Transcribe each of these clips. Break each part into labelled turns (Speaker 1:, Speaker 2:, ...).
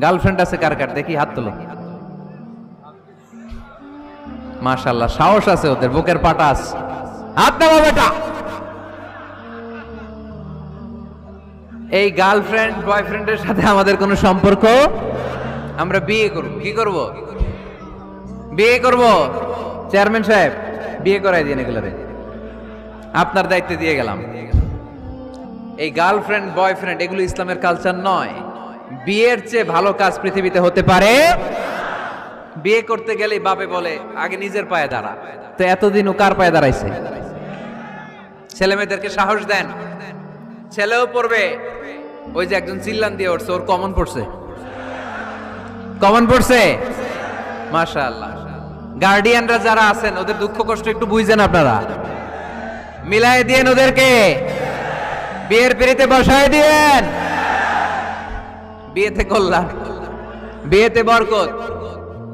Speaker 1: Girlfriend আছে কার কার দেখি হাত তোলো। মাশাআল্লাহ, সাহস আছে ওদের, বুকের পাটা আছে। হাত নামা বেটা। এই গার্লফ্রেন্ড বয়ফ্রেন্ডের সাথে আমাদের কোনো সম্পর্ক? আমরা বিয়ে করব। কি করব? বিয়ে করব। চেয়ারম্যান সাহেব বিয়ে করাই দিন এগুলোরে, আপনার দায়িত্বে দিয়ে গেলাম। এই গার্লফ্রেন্ড বয়ফ্রেন্ড এগুলো ইসলামের কালচার নয়। বিয়ের চেয়ে ভালো কাজ পৃথিবীতে হতে পারে। বিয়ে করতে গেলে বাপে বলে আগে নিজের পায়ে দাঁড়া। তো এতদিন ও কার পায়ে দাঁড়াইছে? ছেলে মেয়েদেরকে সাহস দেন, ছেলেও পড়বে। ওই যে একজন চিল্লান দিয়ে উঠছে, ওর কমন পড়ছে, কমন পড়ছে। মাশাআল্লাহ। গার্ডিয়ানরা যারা আছেন ওদের দুঃখ কষ্ট একটু বুঝেন আপনারা, মিলাই দিয়েন ওদেরকে, বিয়ের পিড়িতে বসায় দিয়েন। বিয়েতে কল্যাণ, বিয়েতে বরকত।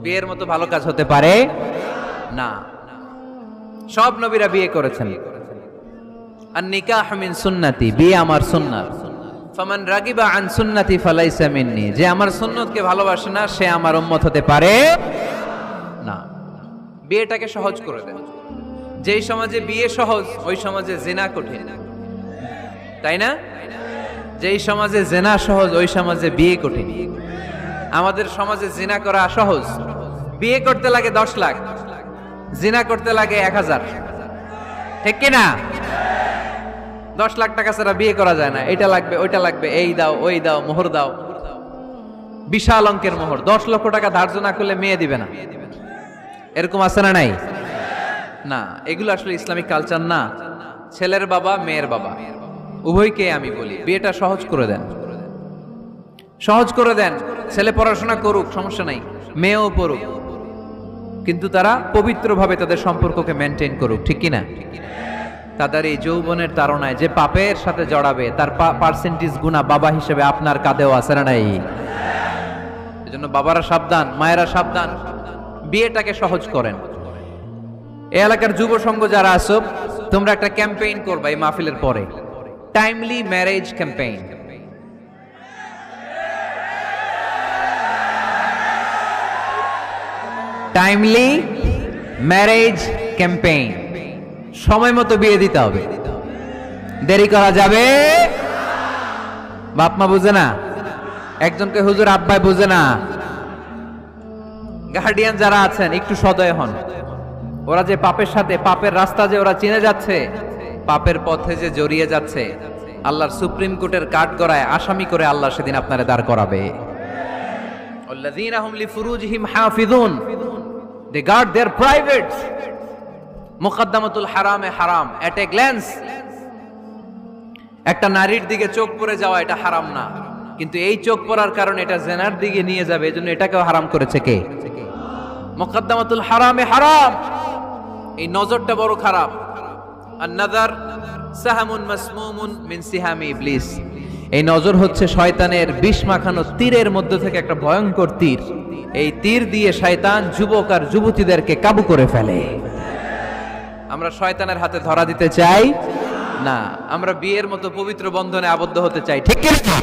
Speaker 1: বিয়ের মতো ভালো কাজ হতে পারে না। সব নবীরা বিয়ে করেছেন। আর নিকাহ মিন সুন্নতি, বিয়ে আমার সুন্নাত। ফামান রাগিবা আন সুন্নতি ফালাইসা মিন্নি, যে আমার সুন্নতকে ভালোবাসে না সে আমার উম্মত হতে পারে না। বিয়েটাকে সহজ করে দেন। যেই সমাজে বিয়ে সহজ ওই সমাজে জিনা কঠিন, তাই না? যেই সমাজে জিনা সহজ ওই সমাজে বিয়ে কঠিন। আমাদের সমাজে জিনা করা সহজ, বিয়ে করতে লাগে 10 লাখ, জিনা করতে লাগে 1000। ঠিক কি না? 10 লাখ টাকা ছাড়া বিয়ে করা যায় না। এটা লাগবে, ওইটা লাগবে, এই দাও, ওই দাও, মোহর দাও, বিশাল অঙ্কের মোহর। 10 লক্ষ টাকা ধার্য না করলে মেয়ে দিবে না। এরকম আছে না নাই? না, এগুলো আসলে ইসলামিক কালচার না। ছেলের বাবা মেয়ের বাবা উভয়কে আমি বলি বিয়েটা সহজ করে দেন, সহজ করে দেন। ছেলে পড়াশোনা করুক, সমস্যা নাই, মেয়েও পড়ুক, কিন্তু তারা পবিত্রভাবে তাদের সম্পর্ককে মেনটেন করুক। ঠিক কিনা? তাদের এই যৌবনের তাড়নায় যে পাপের সাথে জড়াবে তার পার্সেন্টেজ গুণা বাবা হিসেবে আপনার কাঁধেও আছে না নাই? এজন্য বাবারা সাবধান, মায়েরা সাবধান, বিয়েটাকে সহজ করেন। এই এলাকার যুব সংঘ যারা আছো, তোমরা একটা ক্যাম্পেইন করবা এই মাহফিলের পরে, timely marriage campaign. Timely marriage campaign. সময় মতো বিয়ে দিতে হবে, দেরি করা যাবে। বাপ মা বুঝে না, একজনকে হুজুর আব্বাই বুঝে না। গার্ডিয়ান যারা আছেন একটু সদয় হন। ওরা যে পাপের সাথে, পাপের রাস্তা যে ওরা চিনে যাচ্ছে, পাপের পথে যে জড়িয়ে যাচ্ছে, আল্লাহর সুপ্রিম কোর্টের কাঠগড়ায় আসামি করে আল্লাহ সেদিন আপনারে দাঁড় করাবে। আল্লাযীনা হুম লিফুরুজিহিম হাফিজুন, they guard their privates. মুকদ্দমাতুল হারামে হারাম। এট এ গ্ল্যান্স একটা নারীর দিকে চোখ পড়ে যাওয়া এটা হারাম না, কিন্তু এই চোখ পড়ার কারণে এটা জেনার দিকে নিয়ে যাবে, এজন্য এটাকেও হারাম করেছে কে? মুকদ্দমাতুল হারামে হারাম। এই নজরটা বড় খারাপ। আর নাযার সাহামুন মাসমুমুন মিন সিহামি ইবলিস। এই নজর হচ্ছে শয়তানের বিষ মাখানো তীরের মধ্যে থেকে একটা ভয়ঙ্কর তীর। এই তীর দিয়ে শয়তান যুবক আর যুবতীদেরকে কাবু করে ফেলে। আমরা শয়তানের হাতে ধরা দিতে চাই না, আমরা বিয়ের মতো পবিত্র বন্ধনে আবদ্ধ হতে চাই। ঠিক কি না?